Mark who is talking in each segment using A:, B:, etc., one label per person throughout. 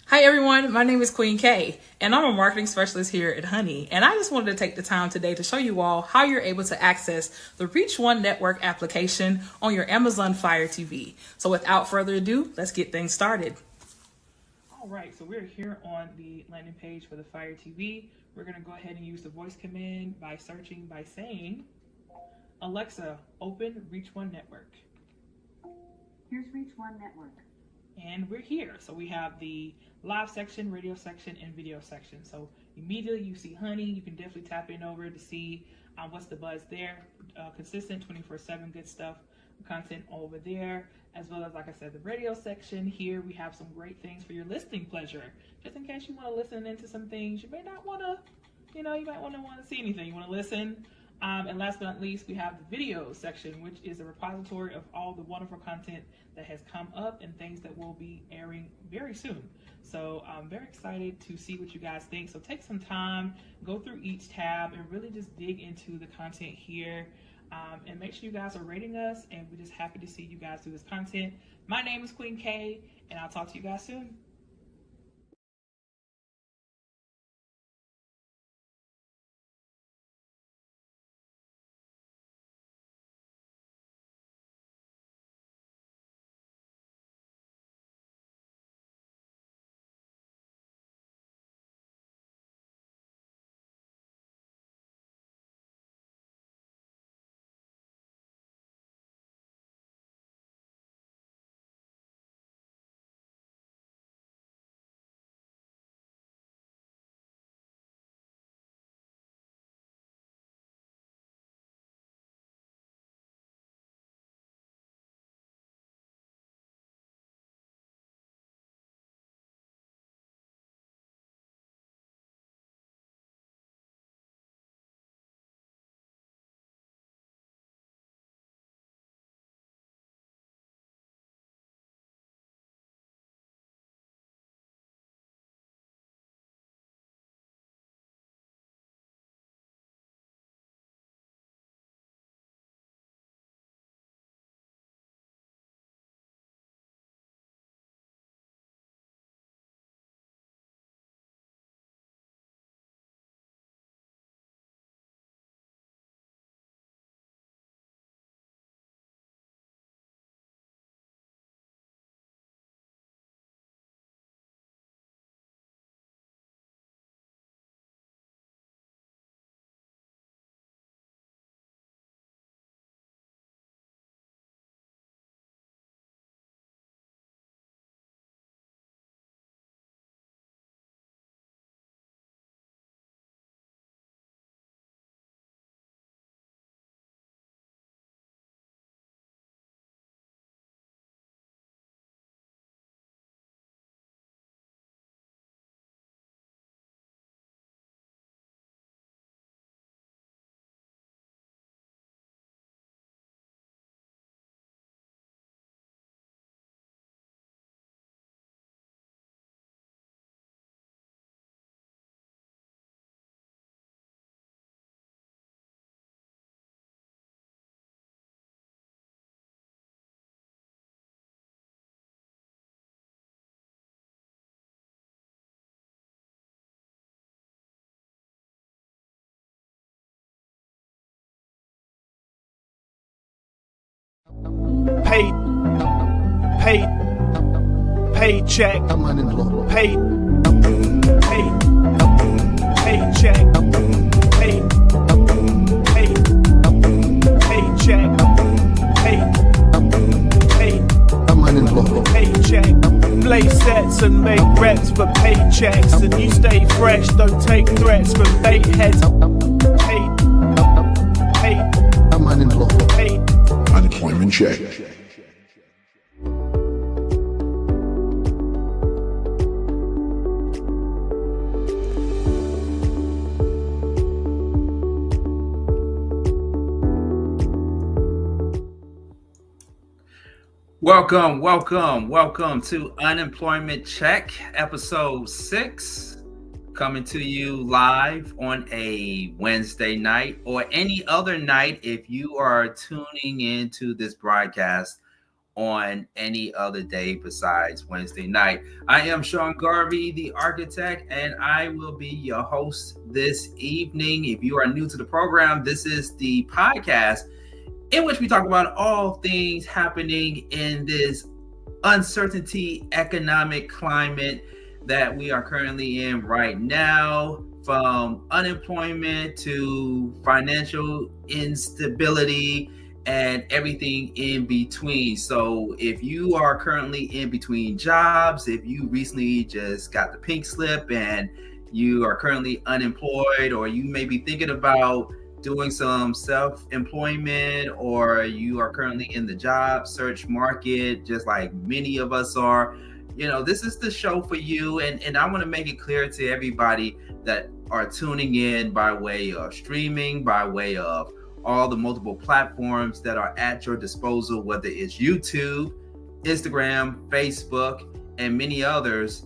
A: Hi everyone, my name is Queen K, and I'm a marketing specialist here at Honey. And I just wanted to take the time today to show you all how you're able to access the Reach One Network application on your Amazon Fire TV. So without further ado, let's get things started. All right, so we're here on the landing page for the Fire TV. We're going to go ahead and use the voice command by searching by saying, Alexa, open Reach One Network.
B: Here's Reach One Network.
A: And we're here. So we have the live section, radio section, and video section. So immediately you see Honey. You can definitely tap in over to see what's the buzz there. Consistent 24/7 good stuff, content over there, as well as, like I said, the radio section. Here we have some great things for your listening pleasure. Just in case you want to listen into some things you may not want to, you might want to see anything. You want to listen. And last but not least, we have the video section, which is a repository of all the wonderful content that has come up and things that will be airing very soon. So I'm very excited to see what you guys think. So take some time, go through each tab, and really just dig into the content here. And make sure you guys are rating us, and we're just happy to see you guys do this content. My name is Queen K, and I'll talk to you guys soon.
C: Paycheck.
D: I'm unemployed.
C: Paycheck.
D: I'm unemployed.
C: Paycheck. Play sets and make reps for paychecks, and you stay fresh. Don't take threats from bait heads.
D: I'm unemployed.
E: Unemployment check.
F: Welcome to Unemployment Check, episode 6, coming to you live on a Wednesday night or any other night if you are tuning into this broadcast on any other day besides Wednesday night. I am Sean Garvey, the architect, and I will be your host this evening. If you are new to the program, this is the podcast in which we talk about all things happening in this uncertainty economic climate that we are currently in right now, from unemployment to financial instability and everything in between. So if you are currently in between jobs, if you recently just got the pink slip and you are currently unemployed, or you may be thinking about doing some self-employment, or you are currently in the job search market, just like many of us are, this is the show for you. And I want to make it clear to everybody that are tuning in by way of streaming, by way of all the multiple platforms that are at your disposal, whether it's YouTube, Instagram, Facebook, and many others.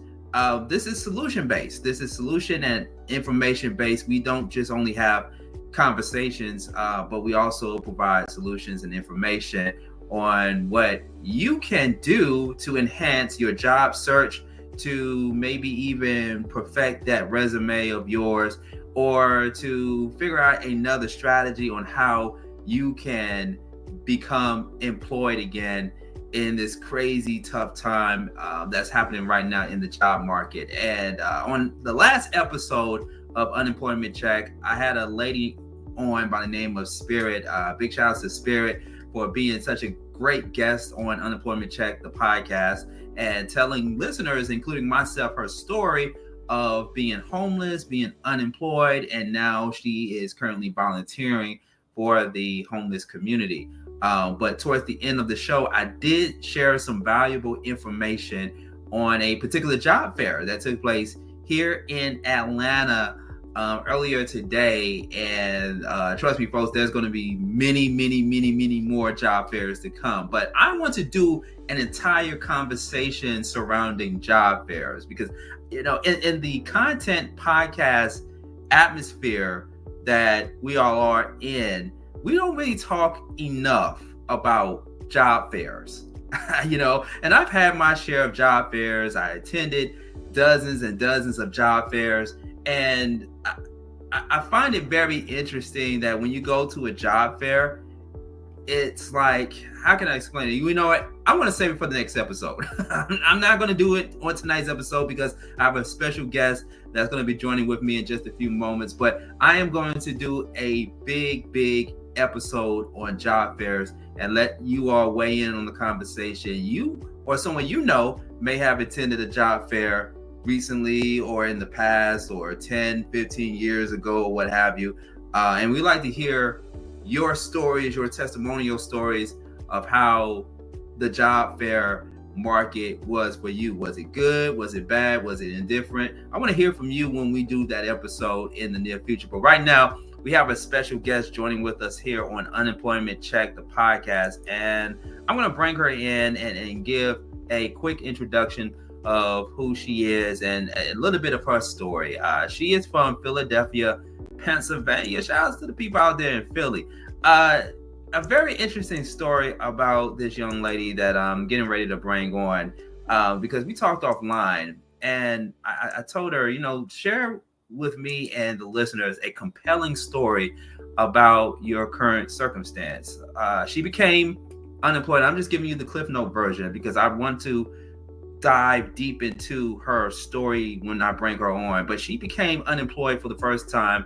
F: This is solution-based. This is solution and information-based. We don't just only have conversations, but we also provide solutions and information on what you can do to enhance your job search, to maybe even perfect that resume of yours, or to figure out another strategy on how you can become employed again in this crazy tough time that's happening right now in the job market. And on the last episode of Unemployment Check, I had a lady on by the name of Spirit. Big shout out to Spirit for being such a great guest on Unemployment Check, the podcast, and telling listeners, including myself, her story of being homeless, being unemployed, and now she is currently volunteering for the homeless community. But towards the end of the show, I did share some valuable information on a particular job fair that took place here in Atlanta earlier today. And trust me, folks, there's going to be many more job fairs to come. But I want to do an entire conversation surrounding job fairs because, in the content podcast atmosphere that we all are in, we don't really talk enough about job fairs, and I've had my share of job fairs. I attended dozens and dozens of job fairs, and I find it very interesting that when you go to a job fair, it's like, how can I explain it? You know what? I want to save it for the next episode. I'm not going to do it on tonight's episode because I have a special guest that's going to be joining with me in just a few moments. But I am going to do a big episode on job fairs and let you all weigh in on the conversation. You or someone may have attended a job fair recently or in the past, or 10, 15 years ago, or what have you. And we like to hear your stories, your testimonial stories of how the job fair market was for you. Was it good? Was it bad? Was it indifferent? I want to hear from you when we do that episode in the near future. But right now, we have a special guest joining with us here on Unemployment Check, the podcast. And I'm going to bring her in and give a quick introduction of who she is and a little bit of her story. She is from Philadelphia, Pennsylvania. Shout out to the people out there in Philly. A very interesting story about this young lady that I'm getting ready to bring on because we talked offline, and I told her, share with me and the listeners a compelling story about your current circumstance. She became unemployed. I'm just giving you the Cliff Note version because I want to dive deep into her story when I bring her on. But she became unemployed for the first time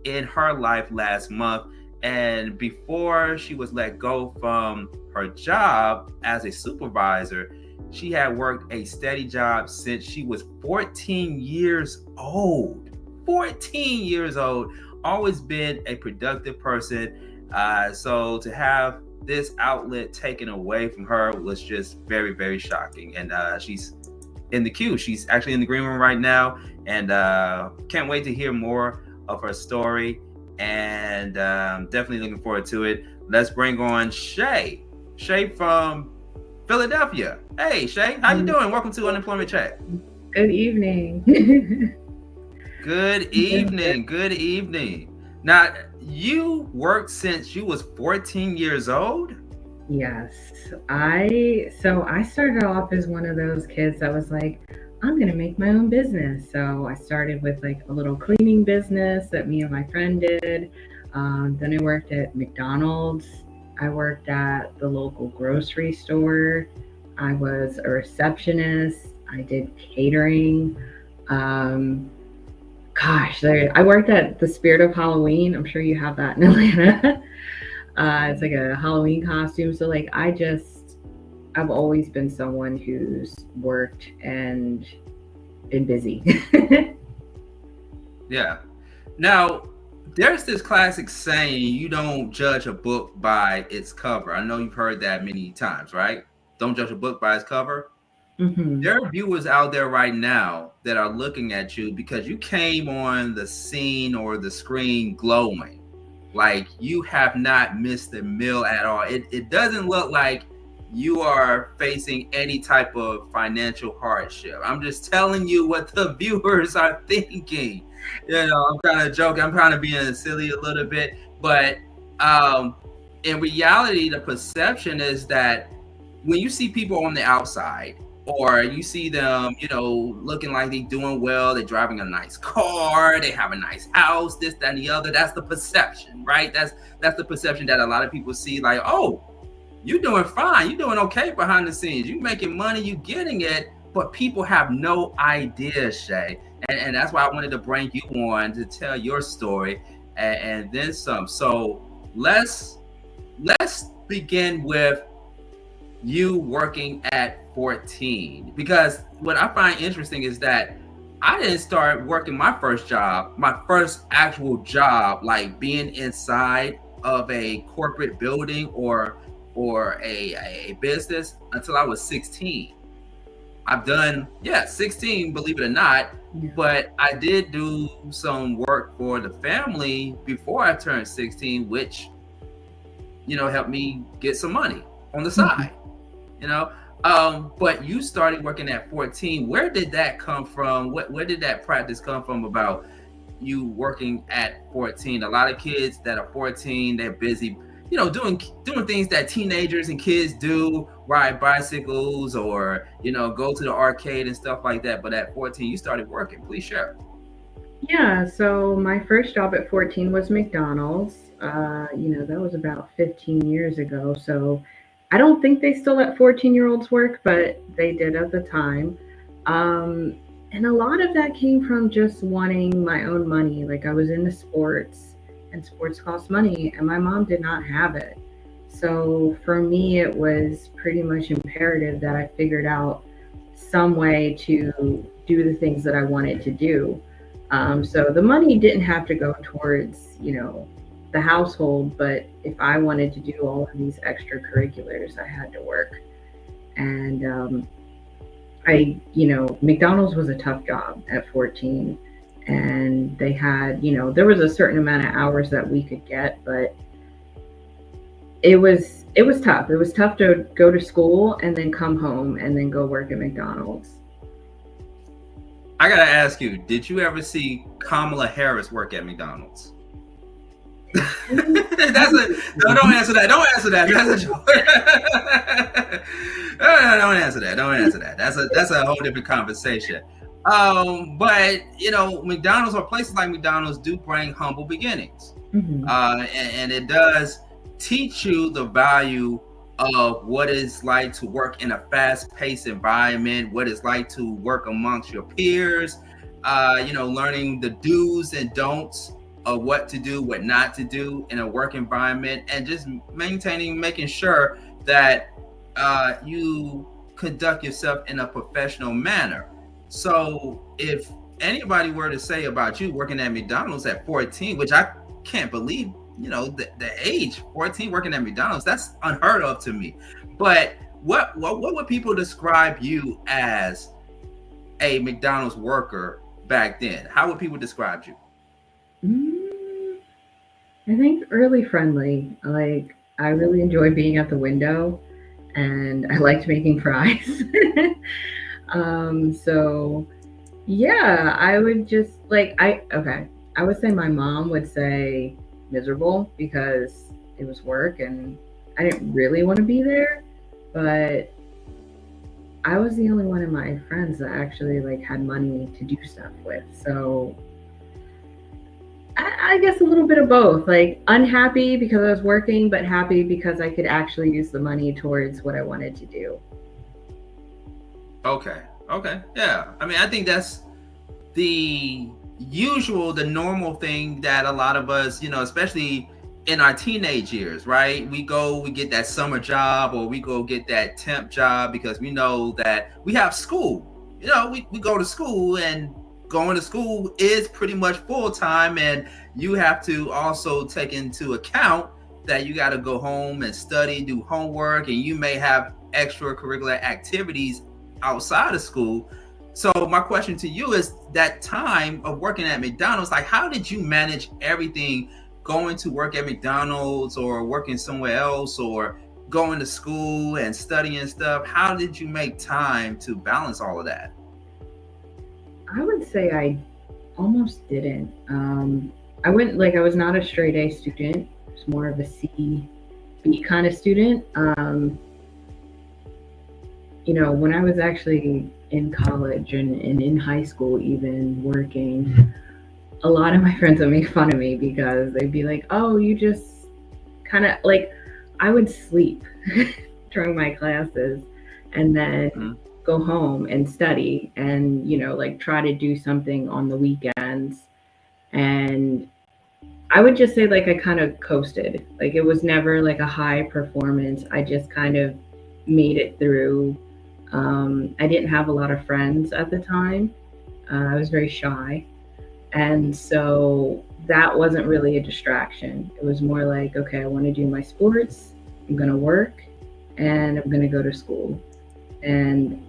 F: in her life last month. And before she was let go from her job as a supervisor, she had worked a steady job since she was 14 years old. 14 years old, always been a productive person. So to have this outlet taken away from her was just very, very shocking. And she's in the queue. She's actually in the green room right now. And can't wait to hear more of her story. And definitely looking forward to it. Let's bring on Shay. Shay from Philadelphia. Hey, Shay, how you doing? Welcome to Unemployment Check.
E: Good evening.
F: Good evening. Good evening. Now, you worked since you was 14 years old?
E: Yes. I started off as one of those kids that was like, I'm gonna make my own business. So I started with like a little cleaning business that me and my friend did. Then I worked at McDonald's. I worked at the local grocery store. I was a receptionist. I did catering. Um, I worked at the Spirit of Halloween. I'm sure you have that in Atlanta. It's like a Halloween costume. So like I've always been someone who's worked and been busy.
F: Yeah. Now, there's this classic saying, you don't judge a book by its cover. I know you've heard that many times, right? Don't judge a book by its cover.
E: Hmm.
F: There are viewers out there right now that are looking at you because you came on the scene or the screen glowing. Like you have not missed a meal at all. It doesn't look like you are facing any type of financial hardship. I'm just telling you what the viewers are thinking. You know, I'm kind of joking. I'm kind of being silly a little bit, but in reality, the perception is that when you see people on the outside, or you see them, you know, looking like they're doing well, they're driving a nice car, they have a nice house, this, that, and the other. That's the perception, right? That's the perception that a lot of people see, like, oh, you're doing fine, you're doing okay behind the scenes, you're making money, you're getting it, but people have no idea, Shay. And that's why I wanted to bring you on to tell your story and then some. So let's begin with you working at 14, because what I find interesting is that I didn't start working my first actual job, like being inside of a corporate building or a business until I was 16. I've done 16, believe it or not, but I did do some work for the family before I turned 16, which, you know, helped me get some money on the side. You know, but you started working at 14. Where did that come from? Where did that practice come from about you working at 14? A lot of kids that are 14, they're busy, you know, doing things that teenagers and kids do, ride bicycles or, you know, go to the arcade and stuff like that. But at 14, you started working. Please share.
E: Yeah, so my first job at 14 was McDonald's. That was about 15 years ago. So I don't think they still let 14-year-olds work, but they did at the time. And a lot of that came from just wanting my own money. Like I was into sports, and sports cost money, and my mom did not have it. So for me, it was pretty much imperative that I figured out some way to do the things that I wanted to do. So the money didn't have to go towards, the household, but if I wanted to do all of these extracurriculars, I had to work. And McDonald's was a tough job at 14. And they had, there was a certain amount of hours that we could get, but it was tough. It was tough to go to school and then come home and then go work at McDonald's.
F: I gotta ask you, did you ever see Kamala Harris work at McDonald's? No, don't answer that. Don't answer that. That's a joke. No, don't answer that. Don't answer that. That's a whole different conversation. But McDonald's or places like McDonald's do bring humble beginnings, and it does teach you the value of what it's like to work in a fast-paced environment, what it's like to work amongst your peers, learning the do's and don'ts of what to do, what not to do in a work environment, and just making sure that you conduct yourself in a professional manner. So if anybody were to say about you working at McDonald's at 14, which I can't believe, the age 14 working at McDonald's, that's unheard of to me. But what would people describe you as a McDonald's worker back then? How would people describe you?
E: I think early friendly. Like I really enjoy being at the window, and I liked making fries. So yeah, I would just I would say my mom would say miserable because it was work and I didn't really want to be there, but I was the only one of my friends that actually like had money to do stuff with. So I guess a little bit of both. Like unhappy because I was working, but happy because I could actually use the money towards what I wanted to do.
F: Okay. Okay. Yeah. I mean, I think that's the the normal thing that a lot of us, especially in our teenage years, right? We get that summer job or we go get that temp job because we know that we have school. We go to school, and going to school is pretty much full time, and you have to also take into account that you got to go home and study, do homework, and you may have extracurricular activities outside of school. So my question to you is, that time of working at McDonald's, like how did you manage everything, going to work at McDonald's or working somewhere else or going to school and studying stuff? How did you make time to balance all of that?
E: I would say I almost didn't. I was not a straight A student. I was more of a C, B kind of student. When I was actually in college and in high school, even working, a lot of my friends would make fun of me because they'd be like, oh, you just kind of like, I would sleep during my classes and then go home and study and, like try to do something on the weekends. And I would just say like I kind of coasted. Like it was never like a high performance. I just kind of made it through. I didn't have a lot of friends at the time. I was very shy. And so that wasn't really a distraction. It was more like, okay, I want to do my sports, I'm going to work, and I'm going to go to school. And,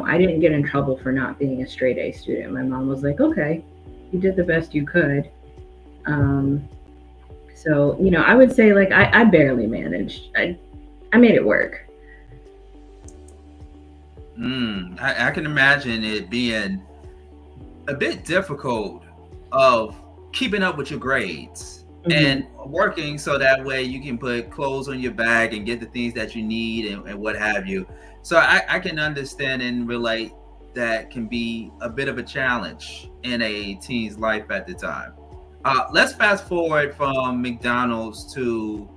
E: I didn't get in trouble for not being a straight A student. My mom was like, okay, you did the best you could. So, I would say like I barely managed. I made it work.
F: I can imagine it being a bit difficult of keeping up with your grades and working so that way you can put clothes on your back and get the things that you need and what have you. So I can understand and relate that can be a bit of a challenge in a teen's life at the time. Let's fast forward from McDonald's to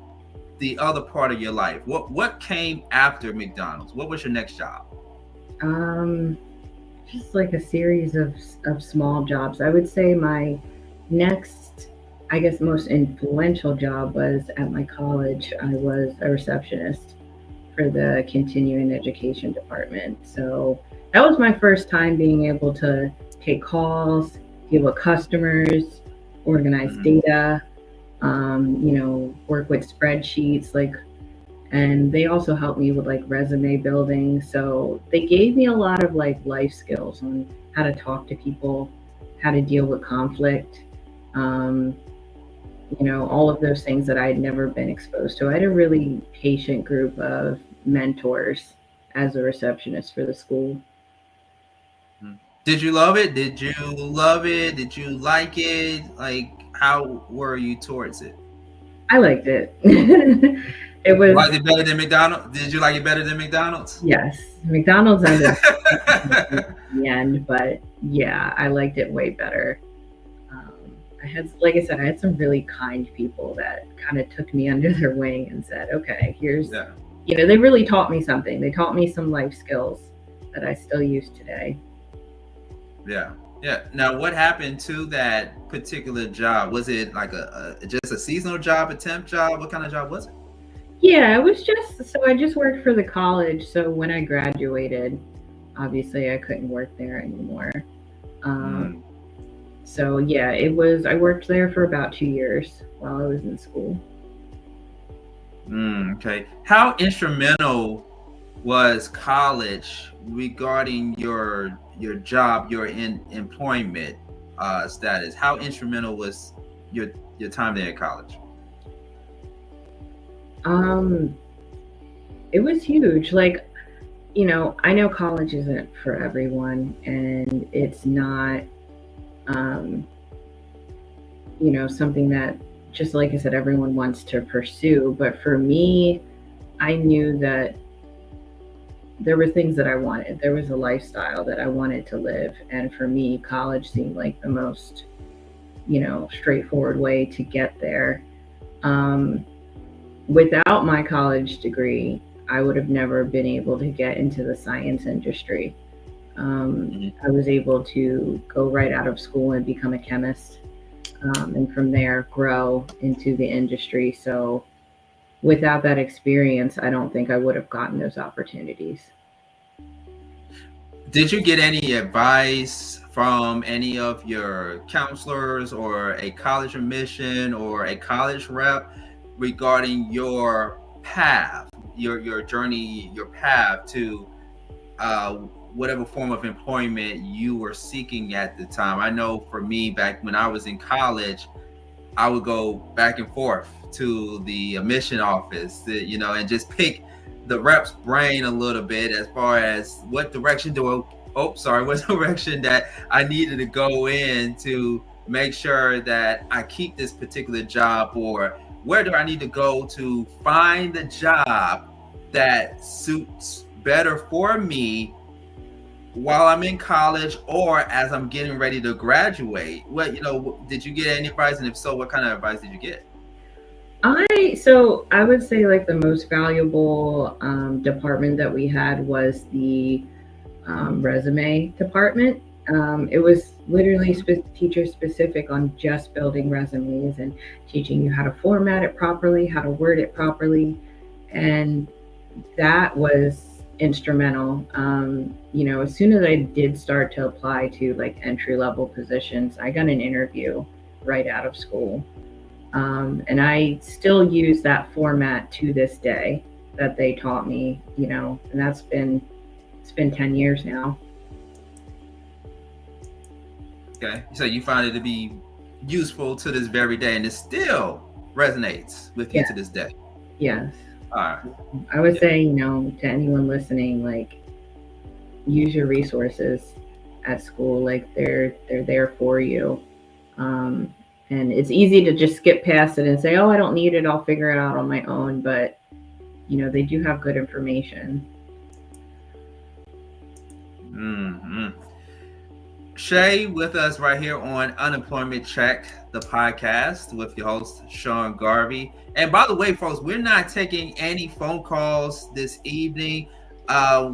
F: the other part of your life. What came after McDonald's? What was your next job?
E: Just like a series of small jobs. I would say my next, I guess, most influential job was at my college. I was a receptionist for the continuing education department. So that was my first time being able to take calls, deal with customers, organize data, work with spreadsheets, and they also helped me with like resume building. So they gave me a lot of like life skills on how to talk to people, how to deal with conflict, all of those things that I had never been exposed to. I had a really patient group of mentors as a receptionist for the school.
F: Did you love it? Did you love it? Did you like it? Like, how were you towards it?
E: I liked it. It was.
F: Liked it better than McDonald's? Did you like it better than McDonald's?
E: Yes, McDonald's ended at the end, but yeah, I liked it way better. I had, like I said, I had some really kind people that kind of took me under their wing and said, okay, here's, they really taught me something. They taught me some life skills that I still use today. Yeah.
F: Now, what happened to that particular job? Was it like just a seasonal job, a temp job? What kind of job was it?
E: Yeah, it was I just worked for the college. So when I graduated, obviously I couldn't work there anymore. So yeah, I worked there for about 2 years while I was in school.
F: Okay. How instrumental was college regarding your job, your employment status? How instrumental was your time there at college?
E: It was huge. Like, I know college isn't for everyone, and it's not something that, just like I said, everyone wants to pursue. But for me, I knew that there were things that I wanted. There was a lifestyle that I wanted to live. And for me, college seemed like the most, straightforward way to get there. Um, Without my college degree, I would have never been able to get into the science industry. I was able to go right out of school and become a chemist, and from there grow into the industry. So without that experience, I don't think I would have gotten those opportunities.
F: Did you get any advice from any of your counselors or a college admission or a college rep regarding your path, your journey, your path to whatever form of employment you were seeking at the time? I know for me, back when I was in college, I would go back and forth to the admission office, and just pick the rep's brain a little bit as far as what direction that I needed to go in to make sure that I keep this particular job, or where do I need to go to find the job that suits better for me while I'm in college or as I'm getting ready to graduate. Did you get any advice? And if so, what kind of advice did you get?
E: I would say like the most valuable department that we had was the resume department. It was literally teacher specific on just building resumes and teaching you how to format it properly, how to word it properly. And that was instrumental. As soon as I did start to apply to like entry level positions, I got an interview right out of school. And I still use that format to this day that they taught me, and it's been 10 years now.
F: Okay. So you find it to be useful to this very day, and it still resonates with you to this day.
E: Yes.
F: All right.
E: I would say, to anyone listening, like, use your resources at school. Like they're there for you. And it's easy to just skip past it and say, oh, I don't need it, I'll figure it out on my own. But, they do have good information.
F: Mm-hmm. Shay with us right here on Unemployment Check, the podcast with your host, Sean Garvey. And by the way, folks, we're not taking any phone calls this evening.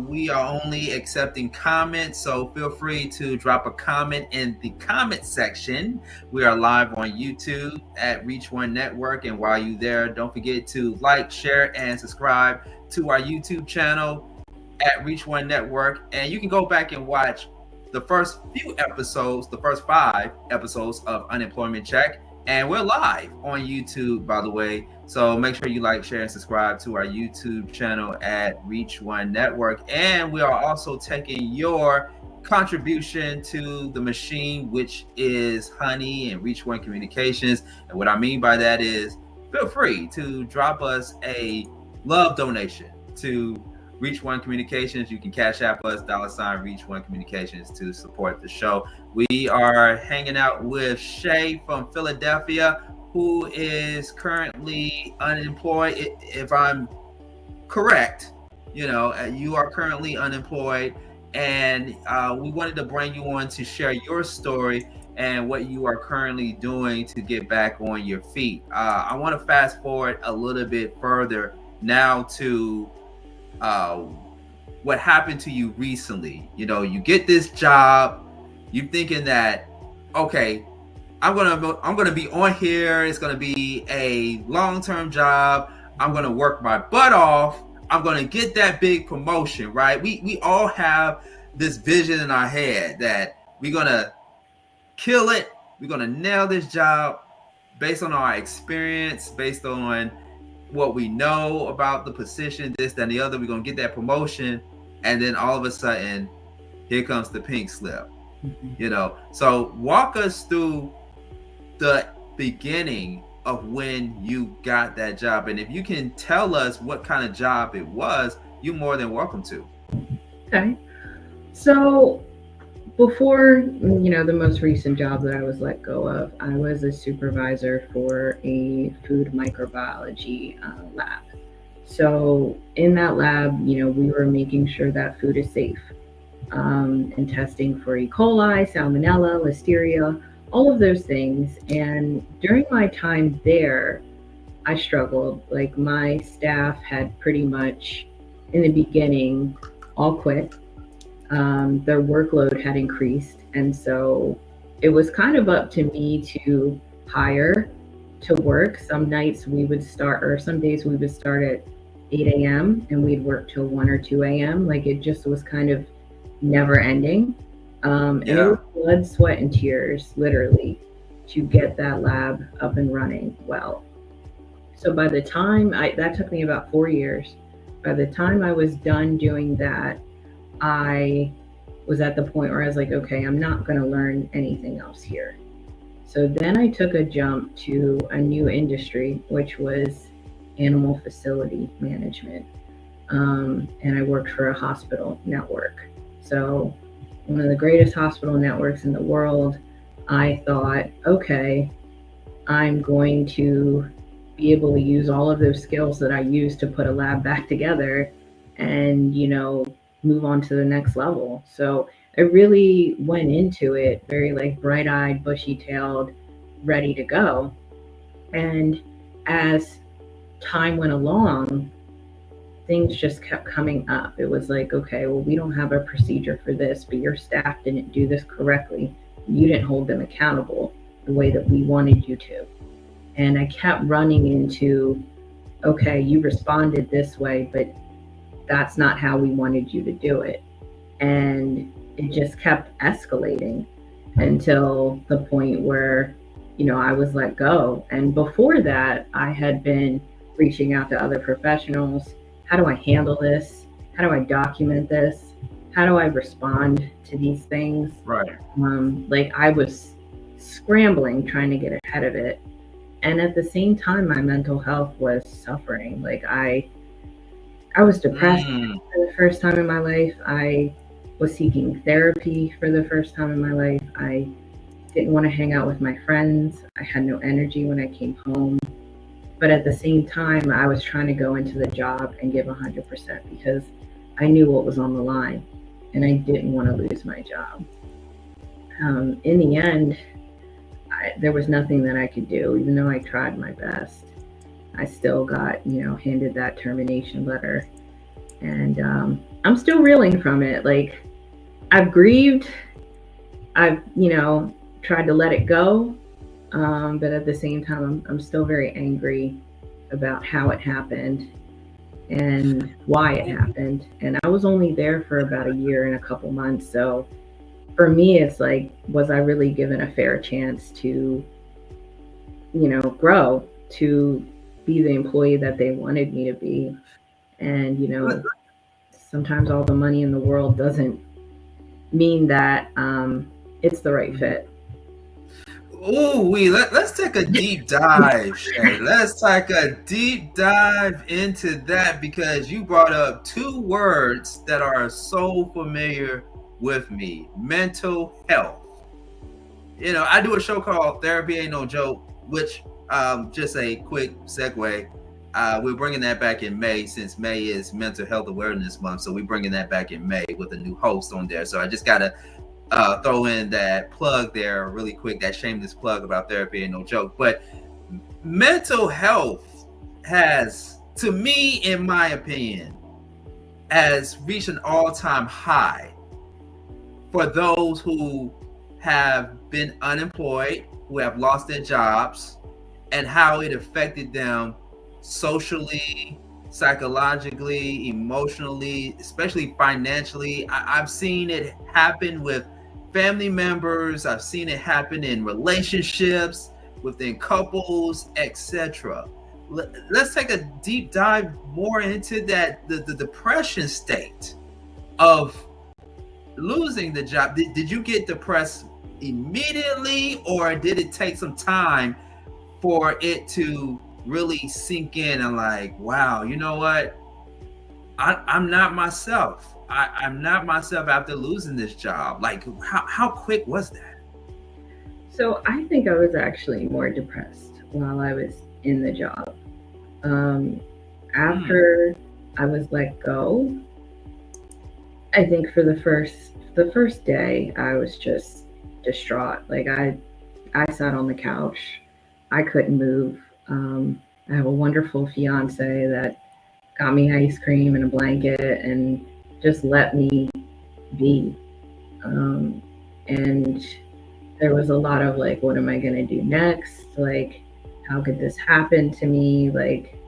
F: We are only accepting comments, so feel free to drop a comment in the comment section. We are live on YouTube at Reach One Network, and while you're there, don't forget to like, share, and subscribe to our YouTube channel at Reach One Network. And you can go back and watch the first few episodes, the first 5 episodes of Unemployment Check, and we're live on YouTube, by the way. So make sure you like, share, and subscribe to our YouTube channel at Reach One Network. And we are also taking your contribution to the machine, which is Honey and Reach One Communications. And what I mean by that is, feel free to drop us a love donation to Reach One Communications. You can cash app us $ Reach One Communications to support the show. We are hanging out with Shay from Philadelphia, who is currently unemployed. If I'm correct, you are currently unemployed, and we wanted to bring you on to share your story and what you are currently doing to get back on your feet. I want to fast forward a little bit further now to what happened to you recently. You get this job, you're thinking that, okay, I'm gonna be on here. It's gonna be a long-term job. I'm gonna work my butt off. I'm gonna get that big promotion, right? We all have this vision in our head that we're gonna kill it. We're gonna nail this job based on our experience, based on what we know about the position, this, that, and the other. We're gonna get that promotion, and then all of a sudden, here comes the pink slip. So walk us through the beginning of when you got that job, and if you can tell us what kind of job it was, you're more than welcome to.
E: Okay. So before, the most recent job that I was let go of, I was a supervisor for a food microbiology lab. So in that lab, we were making sure that food is safe, and testing for E. coli, salmonella, listeria, all of those things. And during my time there, I struggled. Like my staff had pretty much, in the beginning, all quit. Their workload had increased. And so it was kind of up to me to hire to work. Some nights we would start, or some days we would start at 8 a.m. and we'd work till 1 or 2 a.m. Like it just was kind of never ending. And it was blood, sweat, and tears, literally, to get that lab up and running well. So by the time that took me about 4 years. By the time I was done doing that, I was at the point where I was like, okay, I'm not going to learn anything else here. So then I took a jump to a new industry, which was animal facility management. And I worked for a hospital network. So one of the greatest hospital networks in the world. I thought, okay, I'm going to be able to use all of those skills that I used to put a lab back together and, move on to the next level. So I really went into it very like bright-eyed, bushy-tailed, ready to go. And as time went along, things just kept coming up. It was like, okay, well, we don't have a procedure for this, but your staff didn't do this correctly. You didn't hold them accountable the way that we wanted you to. And I kept running into, okay, you responded this way, but that's not how we wanted you to do it. And it just kept escalating until the point where, I was let go. And before that, I had been reaching out to other professionals. How do I handle this? How do I document this? How do I respond to these things?
F: Right.
E: Like I was scrambling, trying to get ahead of it. And at the same time, my mental health was suffering. Like I was depressed for the first time in my life. I was seeking therapy for the first time in my life. I didn't want to hang out with my friends. I had no energy when I came home. But at the same time, I was trying to go into the job and give 100% because I knew what was on the line and I didn't want to lose my job. In the end, there was nothing that I could do, even though I tried my best. I still got, handed that termination letter. And I'm still reeling from it. Like, I've grieved. I've, tried to let it go. But at the same time, I'm still very angry about how it happened and why it happened. And I was only there for about a year and a couple months. So for me, it's like, was I really given a fair chance to, grow, to be the employee that they wanted me to be? And, sometimes all the money in the world doesn't mean that it's the right fit.
F: Oh, let's take a deep dive, Shay. Let's take a deep dive into that because you brought up two words that are so familiar with me: mental health. I do a show called Therapy Ain't No Joke, which just a quick segue. We're bringing that back in May since May is Mental Health Awareness Month. So we're bringing that back in May with a new host on there. So I just got to throw in that plug there really quick, that shameless plug about Therapy Ain't No Joke. But mental health has, to me, in my opinion, has reached an all-time high for those who have been unemployed, who have lost their jobs, and how it affected them socially, psychologically, emotionally, especially financially. I've seen it happen with family members. I've seen it happen in relationships, within couples, etc. Let's take a deep dive more into that, the depression state of losing the job. Did you get depressed immediately, or did it take some time for it to really sink in and like, wow, you know what? I'm not myself. I'm not myself after losing this job. Like, how quick was that?
E: So I think I was actually more depressed while I was in the job. after I was let go, I think for the first day, I was just distraught. Like I sat on the couch. I couldn't move. I have a wonderful fiance that got me ice cream and a blanket and just let me be. And there was a lot of like, what am I going to do next? Like, how could this happen to me? Like,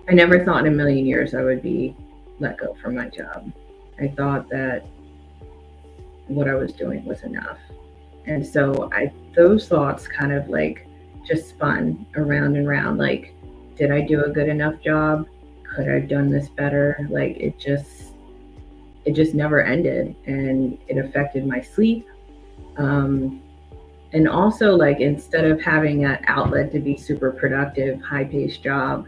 E: I never thought in a million years I would be let go from my job. I thought that what I was doing was enough. And so those thoughts kind of like just spun around and around. Like, did I do a good enough job? Could I have done this better? Like, it just never ended, and it affected my sleep. And also, like, instead of having that outlet to be super productive, high-paced job,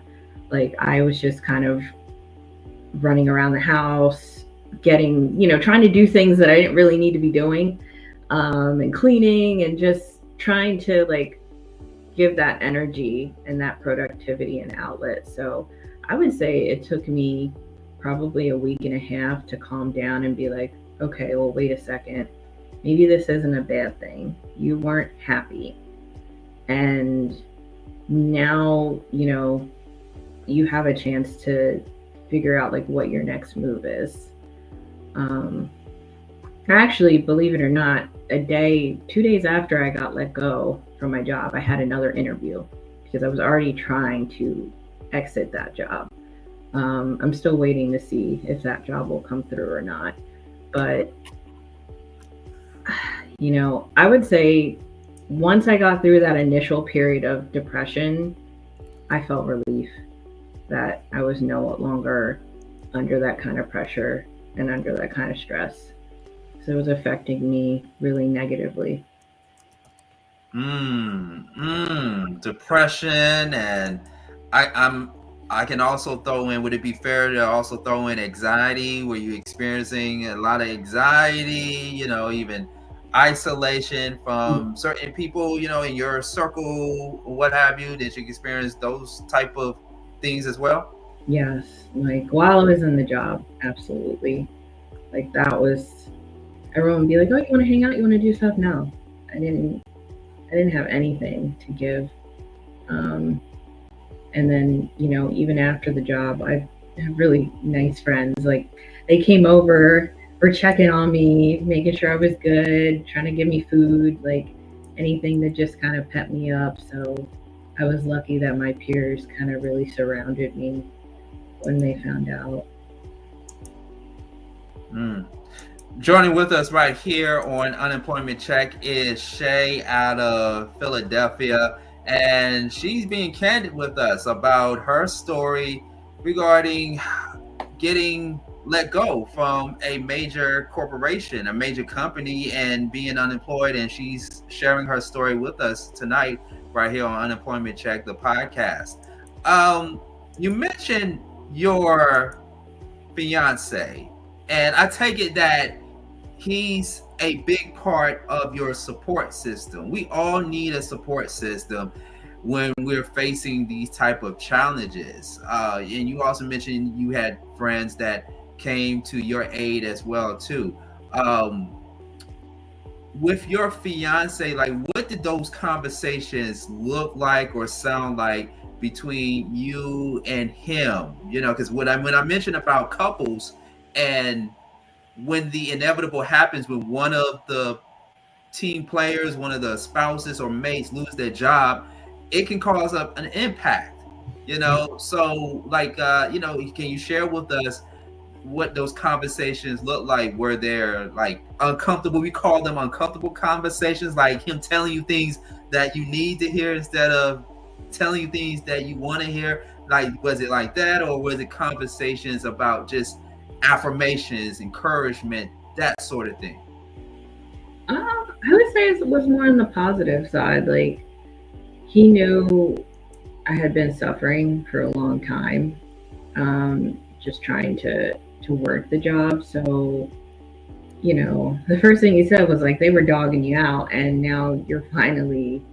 E: like, I was just kind of running around the house, trying to do things that I didn't really need to be doing, and cleaning, and just trying to like give that energy and that productivity an outlet. So I would say it took me probably a week and a half to calm down and be like, okay, well, wait a second. Maybe this isn't a bad thing. You weren't happy. And now, you have a chance to figure out like what your next move is. Actually, believe it or not, 2 days after I got let go from my job, I had another interview because I was already trying to exit that job. I'm still waiting to see if that job will come through or not. But, I would say once I got through that initial period of depression, I felt relief that I was no longer under that kind of pressure and under that kind of stress. So it was affecting me really negatively.
F: Depression, and I can also throw in, would it be fair to also throw in anxiety? Were you experiencing a lot of anxiety, even isolation from certain people, in your circle, what have you? Did you experience those type of things as well?
E: Yes, like while I was in the job, absolutely. Like that was, everyone would be like, oh, you want to hang out? You want to do stuff? No, I didn't have anything to give. And then, even after the job, I have really nice friends. Like they came over, were checking on me, making sure I was good, trying to give me food, like anything to just kind of pep me up. So I was lucky that my peers kind of really surrounded me when they found out.
F: Joining with us right here on Unemployment Check is Shay out of Philadelphia, and she's being candid with us about her story regarding getting let go from a major corporation, a major company, and being unemployed. And she's sharing her story with us tonight right here on Unemployment Check, the podcast. You mentioned your fiance, and I take it that he's a big part of your support system. We all need a support system when we're facing these type of challenges. And you also mentioned you had friends that came to your aid as well too. With your fiance, like, what did those conversations look like or sound like between you and him? Because when I mentioned about couples, and when the inevitable happens when one of the team players, one of the spouses or mates lose their job, it can cause an impact, So like, can you share with us what those conversations look like? Were there like uncomfortable, we call them uncomfortable conversations, like him telling you things that you need to hear instead of telling you things that you want to hear? Like, was it like that, or was it conversations about just affirmations, encouragement, that sort of thing?
E: I would say it was more on the positive side. Like, he knew I had been suffering for a long time, just trying to work the job. So, the first thing he said was like, they were dogging you out, and now you're finally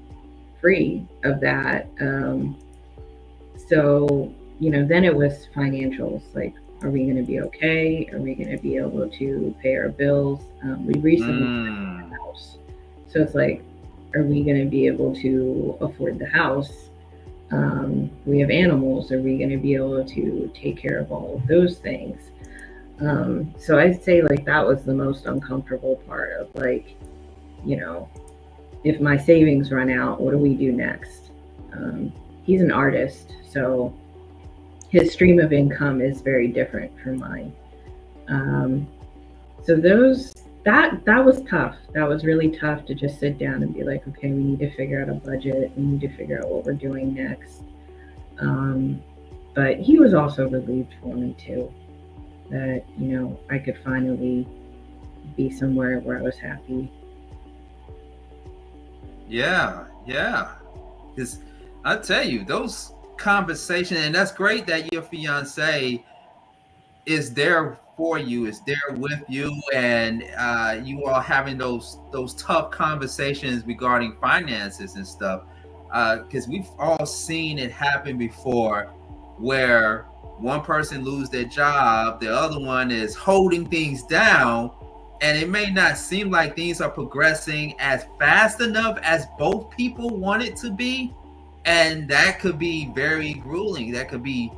E: free of that. So, then it was financials. Like, are we going to be okay? Are we going to be able to pay our bills? We recently bought a house. So it's like, are we going to be able to afford the house? We have animals. Are we going to be able to take care of all of those things? So I'd say like that was the most uncomfortable part of like, if my savings run out, what do we do next? He's an artist, so his stream of income is very different from mine. So that was tough. That was really tough to just sit down and be like, okay, we need to figure out a budget. We need to figure out what we're doing next. But he was also relieved for me too, that, I could finally be somewhere where I was happy.
F: Yeah. Because I tell you, those conversations, and that's great that your fiance is there for you, is there with you, and you all having those tough conversations regarding finances and stuff. Because we've all seen it happen before, where one person lose their job, the other one is holding things down, and it may not seem like things are progressing as fast enough as both people want it to be, and that could be very grueling. That could be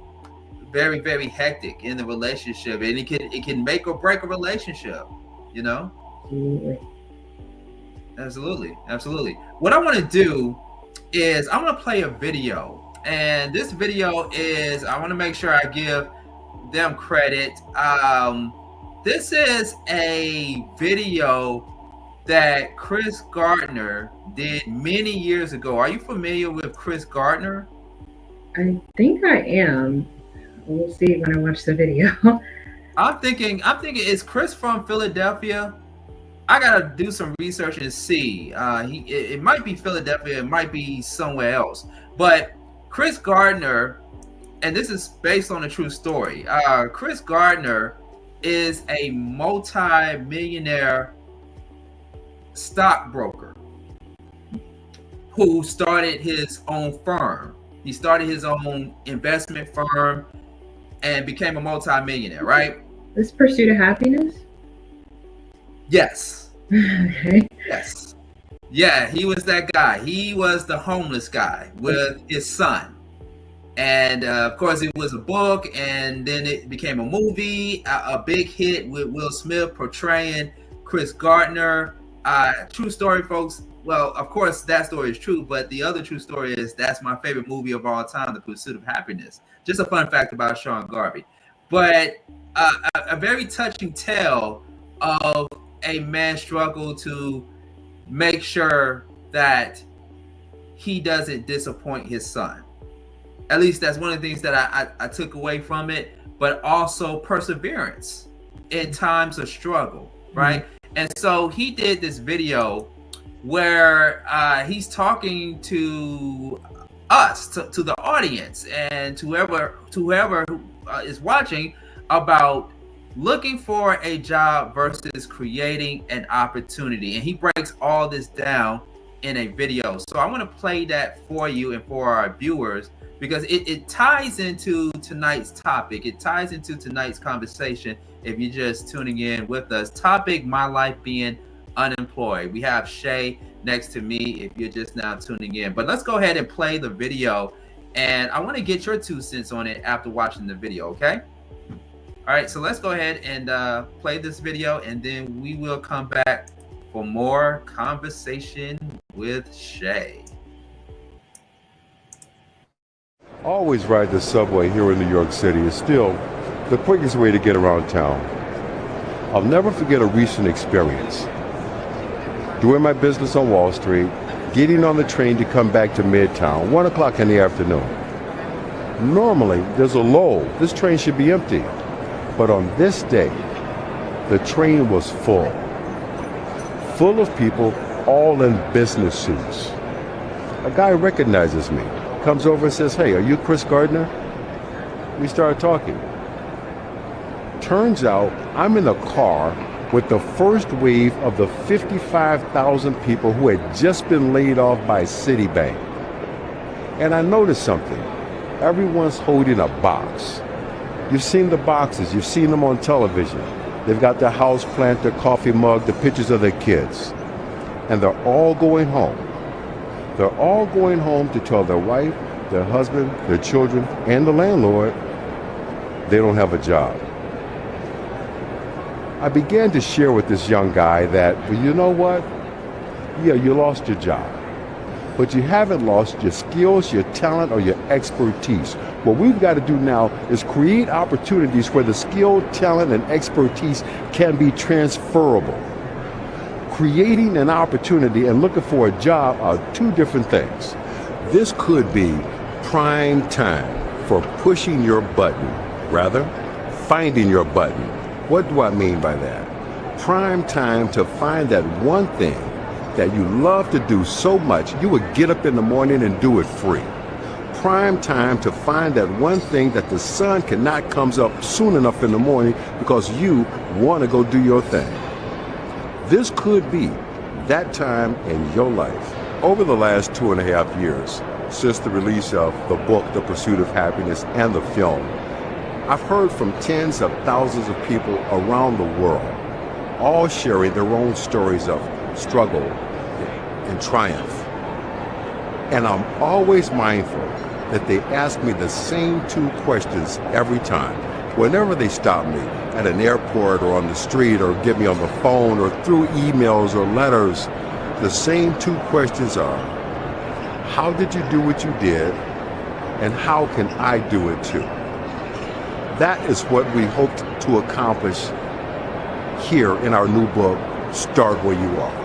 F: very, very hectic in the relationship, and it can make or break a relationship. Absolutely. What I want to do is I want to play a video. And this video is, I want to make sure I give them credit. This is a video that Chris Gardner did many years ago. Are you familiar with Chris Gardner?
E: I think I am. We'll see when I watch the video.
F: I'm thinking, is Chris from Philadelphia? I gotta do some research and see. It might be Philadelphia, it might be somewhere else. But Chris Gardner, and this is based on a true story. Chris Gardner is a multi-millionaire stockbroker who started his own firm. He started his own investment firm and became a multi-millionaire, right?
E: This Pursuit of Happiness?
F: Yes.
E: Okay.
F: Yes. Yeah, he was that guy. He was the homeless guy with his son. And of course, it was a book, and then it became a movie, a big hit with Will Smith portraying Chris Gardner. True story, folks. Well, of course, that story is true, but the other true story is that's my favorite movie of all time, The Pursuit of Happiness. Just a fun fact about Sean Garvey. But a very touching tale of a man's struggle to make sure that he doesn't disappoint his son. At least that's one of the things that I took away from it, but also perseverance in times of struggle, right? Mm-hmm. And so he did this video where he's talking to us, to the audience, and to whoever is watching about looking for a job versus creating an opportunity. And he breaks all this down in a video. So I want to play that for you and for our viewers, because it ties into tonight's topic. It ties into tonight's conversation. If you're just tuning in with us, topic, my life being unemployed. We have Shay next to me if you're just now tuning in. But let's go ahead and play the video. And I want to get your 2 cents on it after watching the video, okay? All right, so let's go ahead and play this video, and then we will come back for more conversation with Shay.
G: Always ride the subway here in New York City is still the quickest way to get around town. I'll never forget a recent experience. Doing my business on Wall Street, getting on the train to come back to Midtown, 1 o'clock in the afternoon. Normally, there's a lull. This train should be empty. But on this day, the train was full of people, all in business suits. A guy recognizes me, comes over and says, "Hey, are you Chris Gardner?" We started talking. Turns out I'm in a car with the first wave of the 55,000 people who had just been laid off by Citibank. And I noticed something. Everyone's holding a box. You've seen the boxes, you've seen them on television. They've got their house plant, their coffee mug, the pictures of their kids. And they're all going home. They're all going home to tell their wife, their husband, their children, and the landlord they don't have a job. I began to share with this young guy that, well, you know what? Yeah, you lost your job, but you haven't lost your skills, your talent, or your expertise. What we've got to do now is create opportunities where the skill, talent, and expertise can be transferable. Creating an opportunity and looking for a job are two different things. This could be prime time for pushing your button, rather, finding your button. What do I mean by that? Prime time to find that one thing that you love to do so much you would get up in the morning and do it free. Prime time to find that one thing that the sun cannot come up soon enough in the morning because you want to go do your thing. This could be that time in your life. Over the last 2.5 years, since the release of the book, The Pursuit of Happiness, and the film, I've heard from tens of thousands of people around the world, all sharing their own stories of struggle and triumph. And I'm always mindful that they ask me the same two questions every time. Whenever they stop me at an airport or on the street or get me on the phone or through emails or letters, the same two questions are, how did you do what you did? And how can I do it too? That is what we hoped to accomplish here in our new book, Start Where You Are.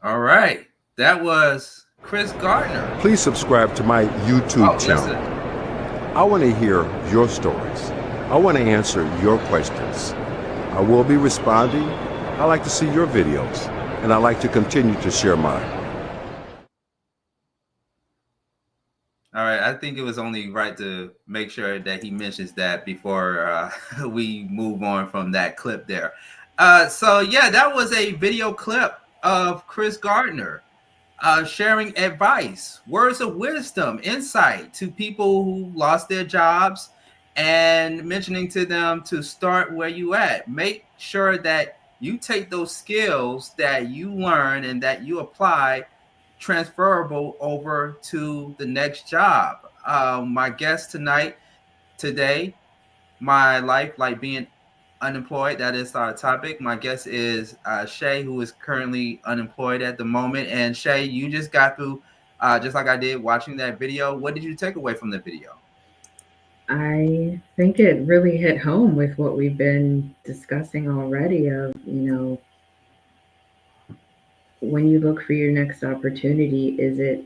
F: All right. That was Chris Gardner.
G: Please subscribe to my YouTube channel.
F: Listen.
G: I want to hear your stories. I want to answer your questions. I will be responding. I like to see your videos, and I like to continue to share mine.
F: All right, I think it was only right to make sure that he mentions that before we move on from that clip there. So yeah, that was a video clip of Chris Gardner sharing advice, words of wisdom, insight to people who lost their jobs and mentioning to them to start where you at. Make sure that you take those skills that you learn and that you apply transferable over to the next job. My guest today, my life like being unemployed. That is our topic. My guest is Shay, who is currently unemployed at the moment. And Shay, you just got through, just like I did, watching that video. What did you take away from the video?
E: I think it really hit home with what we've been discussing already of, when you look for your next opportunity, is it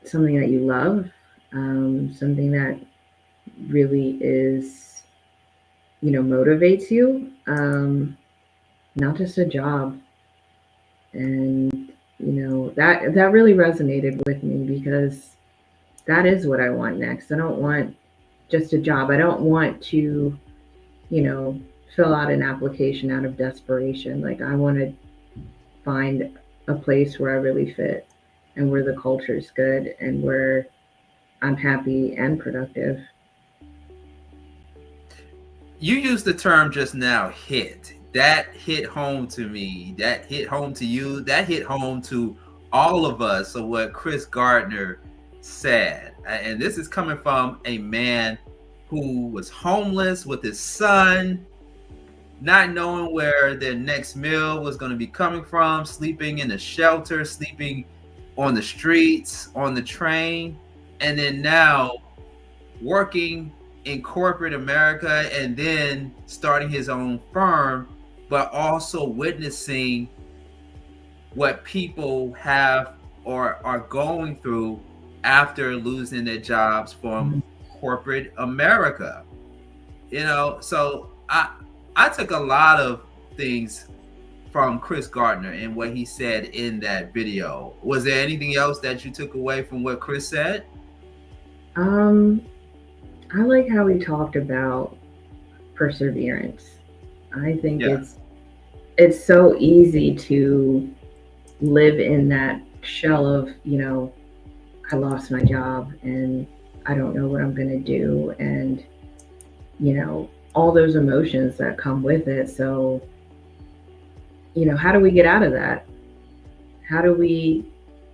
E: something that you love? Something that really is, motivates you? Not just a job. And, that really resonated with me because that is what I want next. I don't want just a job. I don't want to, fill out an application out of desperation. Like, I want to find a place where I really fit and where the culture is good and where I'm happy and productive.
F: You used the term just now, hit. That hit home to me. That hit home to you. That hit home to all of us. So what Chris Gardner said, and this is coming from a man who was homeless with his son, not knowing where their next meal was going to be coming from, sleeping in a shelter, sleeping on the streets, on the train, and then now working in corporate America and then starting his own firm, but also witnessing what people have or are going through after losing their jobs from corporate America. So I took a lot of things from Chris Gardner and what he said in that video. Was there anything else that you took away from what Chris said?
E: I like how he talked about perseverance. I think it's so easy to live in that shell of, I lost my job and I don't know what I'm going to do. And, all those emotions that come with it. So, how do we get out of that? How do we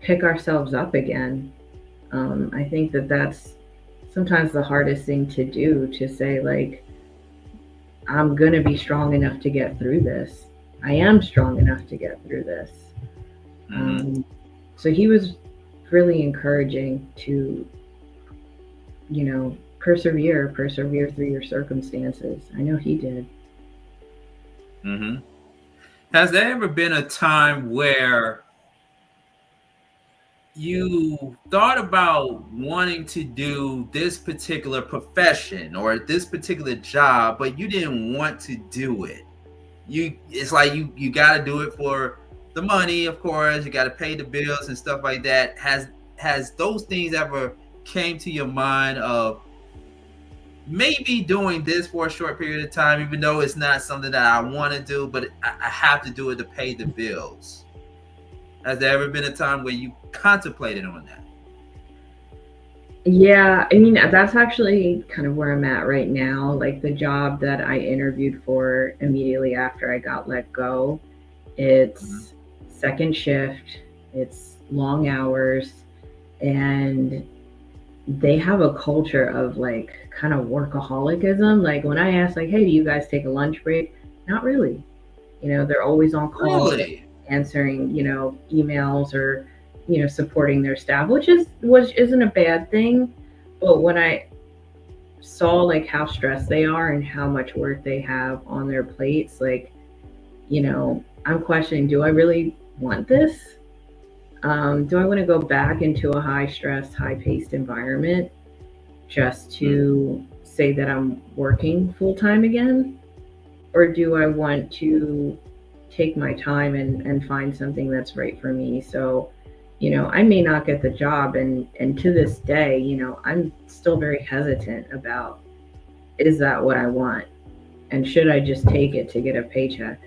E: pick ourselves up again? I think that that's sometimes the hardest thing to do, to say, like, I'm going to be strong enough to get through this. I am strong enough to get through this. So he was really encouraging to, persevere through your circumstances. I know he did.
F: Has there ever been a time where you thought about wanting to do this particular profession or this particular job, but you didn't want to do it? It's like you got to do it for the money, of course. You got to pay the bills and stuff like that. Has those things ever came to your mind of maybe doing this for a short period of time, even though it's not something that I want to do, but I have to do it to pay the bills? Has there ever been a time where you contemplated on that?
E: Yeah, I mean, that's actually kind of where I'm at right now. Like, the job that I interviewed for immediately after I got let go, it's second shift, it's long hours, and they have a culture of, like, kind of workaholicism. Like, when I ask, like, hey, do you guys take a lunch break? Not really. They're always on call.
F: Really?
E: Answering, emails, or, supporting their staff, which isn't a bad thing. But when I saw, like, how stressed they are and how much work they have on their plates, like, I'm questioning, do I really want this? Do I want to go back into a high stress, high paced environment just to say that I'm working full time again? Or do I want to take my time and find something that's right for me? So, I may not get the job, and to this day, I'm still very hesitant about, is that what I want? And should I just take it to get a paycheck?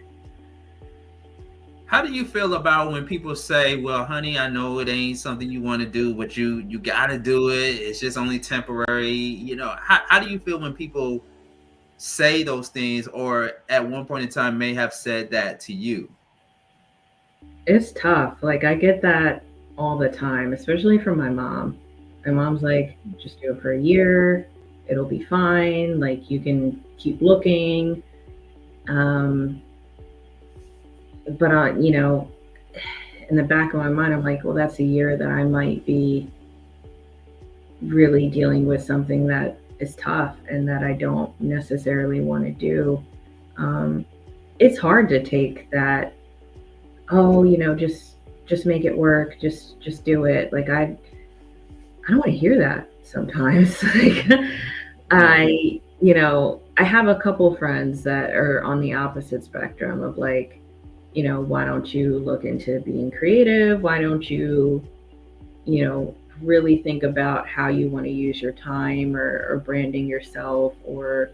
F: How do you feel about when people say, well, honey, I know it ain't something you want to do, but you got to do it. It's just only temporary. How do you feel when people say those things, or at one point in time may have said that to you?
E: It's tough. Like, I get that all the time, especially from my mom. My mom's like, just do it for a year. It'll be fine. Like, you can keep looking. But, in the back of my mind, I'm like, well, that's a year that I might be really dealing with something that is tough and that I don't necessarily want to do. It's hard to take that, just make it work, just do it. Like, I don't want to hear that sometimes. Like, I have a couple friends that are on the opposite spectrum of, like, why don't you look into being creative? Why don't you, really think about how you want to use your time, or branding yourself, or,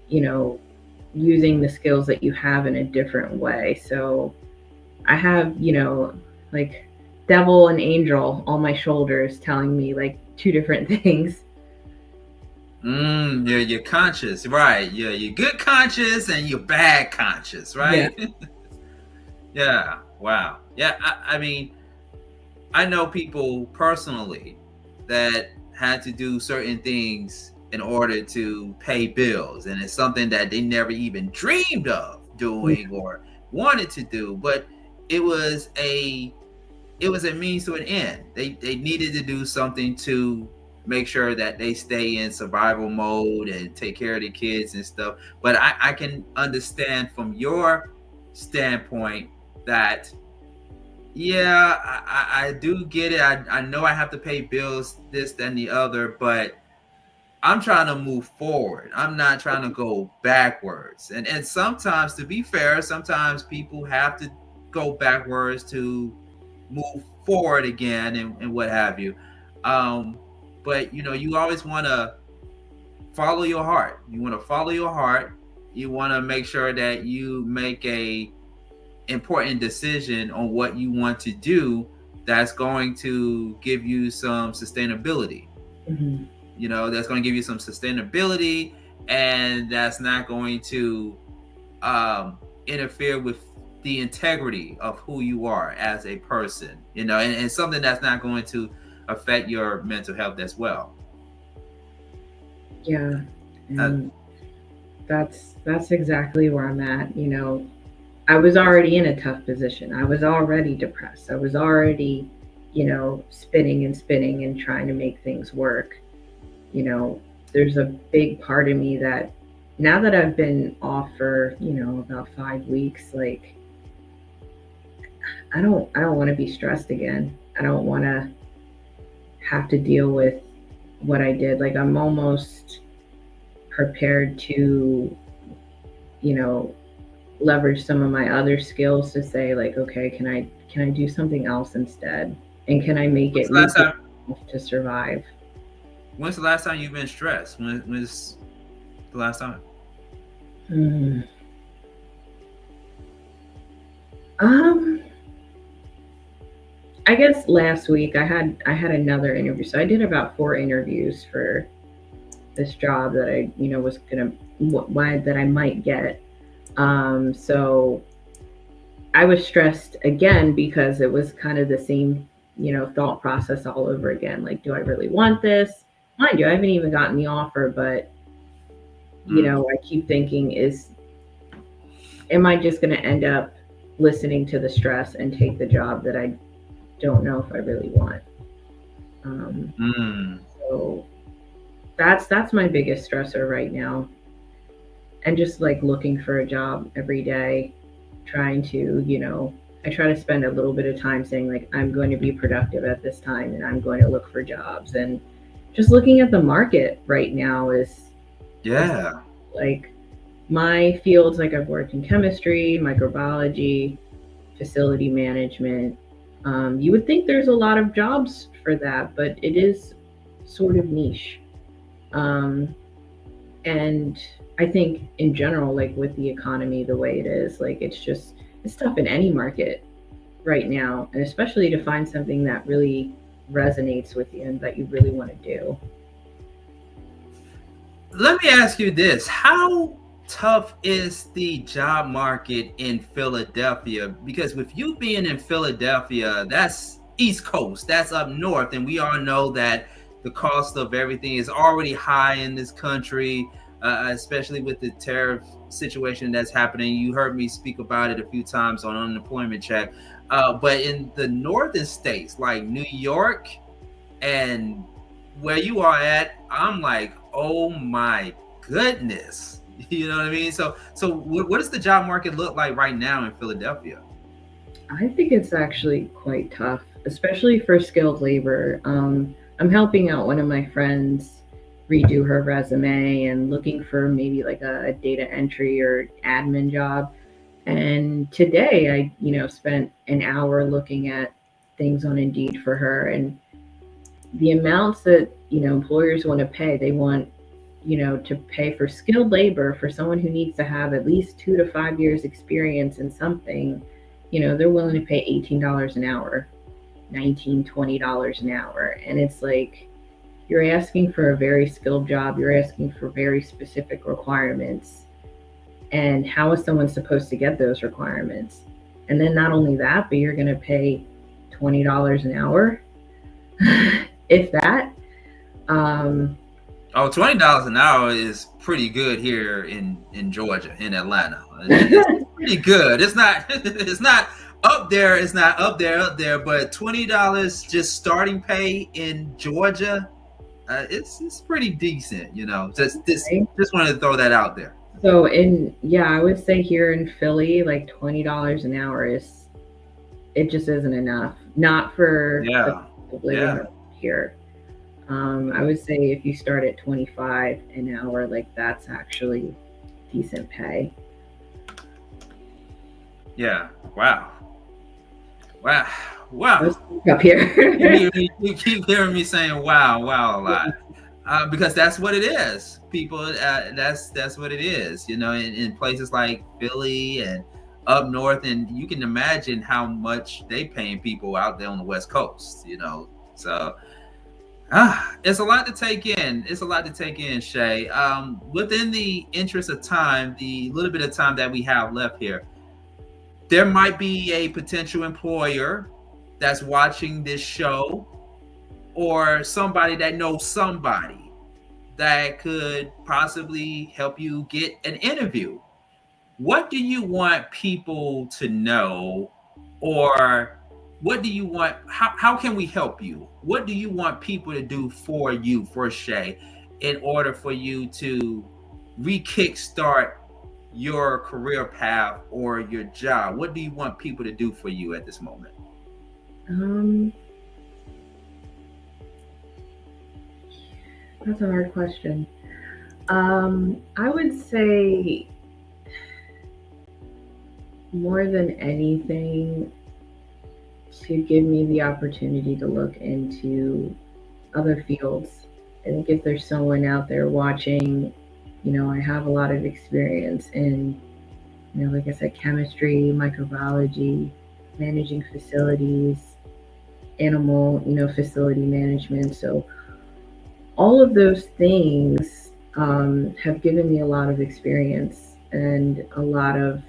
E: using the skills that you have in a different way. So I have, like, devil and angel on my shoulders telling me, like, two different things.
F: You're conscious, right? You're good conscious and you're bad conscious, right?
E: Yeah.
F: Yeah. Wow. Yeah. I mean, I know people personally that had to do certain things in order to pay bills, and it's something that they never even dreamed of doing or wanted to do, but it was a means to an end. They needed to do something to make sure that they stay in survival mode and take care of the kids and stuff. But I can understand from your standpoint that, yeah, I do get it. I know I have to pay bills, this, that, and the other, but I'm trying to move forward. I'm not trying to go backwards. And sometimes, to be fair, sometimes people have to go backwards to move forward again, and what have you. But you always want to follow your heart. You want to follow your heart. You want to make sure that you make a important decision on what you want to do that's going to give you some sustainability.
E: Mm-hmm.
F: You know, that's going to give you some sustainability, and that's not going to interfere with the integrity of who you are as a person, you know, and something that's not going to affect your mental health as well.
E: Yeah. And that's exactly where I'm at. You know, I was already in a tough position. I was already depressed. I was already, you know, spinning and trying to make things work. You know, there's a big part of me that now that I've been off for, you know, about 5 weeks, like I don't want to be stressed again. I don't want to have to deal with what I did. Like I'm almost prepared to, you know, leverage some of my other skills to say like, okay, can I do something else instead? And can I make it to survive?
F: When's the last time you've been stressed? When's the last time?
E: I guess last week I had another interview. So I did about 4 interviews for this job that I, you know, was that I might get. So I was stressed again because it was kind of the same, you know, thought process all over again. Like, do I really want this? Mind you, I haven't even gotten the offer, but you know, I keep thinking, am I just going to end up listening to the stress and take the job that I don't know if I really want? So that's my biggest stressor right now. And just like looking for a job every day, trying to, you know, I try to spend a little bit of time saying like, I'm going to be productive at this time and I'm going to look for jobs. And just looking at the market right now is, like my fields, like I've worked in chemistry, microbiology, facility management. You would think there's a lot of jobs for that, but it is sort of niche. And I think in general, like with the economy the way it is, like it's tough in any market right now, and especially to find something that really resonates with you and that you really want to do.
F: Let me ask you this. How tough is the job market in Philadelphia? Because with you being in Philadelphia, that's East Coast, that's up north, and we all know that the cost of everything is already high in this country, especially with the tariff situation that's happening. You heard me speak about it a few times on Unemployment Check. But in the northern states like New York and where you are at, I'm like, oh my goodness. You know what I mean? So what does the job market look like right now in Philadelphia?
E: I think it's actually quite tough, especially for skilled labor. I'm helping out one of my friends redo her resume and looking for maybe like a data entry or admin job. And today I, you know, spent an hour looking at things on Indeed for her, and the amounts that, you know, employers want to pay, they want, you know, to pay for skilled labor for someone who needs to have at least 2 to 5 years experience in something. You know, they're willing to pay $18 an hour, $19, $20 an hour. And it's like, you're asking for a very skilled job. You're asking for very specific requirements. And how is someone supposed to get those requirements? And then not only that, but you're going to pay $20 an hour, if that.
F: $20 an hour is pretty good here in Georgia, in Atlanta. It's pretty good. It's not up there. It's not up there. But $20 just starting pay in Georgia, it's pretty decent. You know, just wanted to throw that out there.
E: So I would say here in Philly, like $20 an hour it just isn't enough. Not for living here. I would say if you start at $25 an hour, like that's actually decent pay.
F: Yeah. Wow.
E: Up here.
F: You keep hearing me saying wow a lot, because that's what it is, people. That's what it is. You know, in places like Philly and up north, and you can imagine how much they paying people out there on the West Coast, you know. So it's a lot to take in. It's a lot to take in, Shay. Within the interest of time, the little bit of time that we have left here, there might be a potential employer that's watching this show, or somebody that knows somebody that could possibly help you get an interview. What do you want people to know, or what do you want? How can we help you? What do you want people to do for you, for Shay, in order for you to re-kickstart your career path or your job? What do you want people to do for you at this moment?
E: That's a hard question. I would say, more than anything, to give me the opportunity to look into other fields. I think if there's someone out there watching, you know, I have a lot of experience in, you know, like I said, chemistry, microbiology, managing facilities, animal, you know, facility management. So all of those things have given me a lot of experience and a lot of,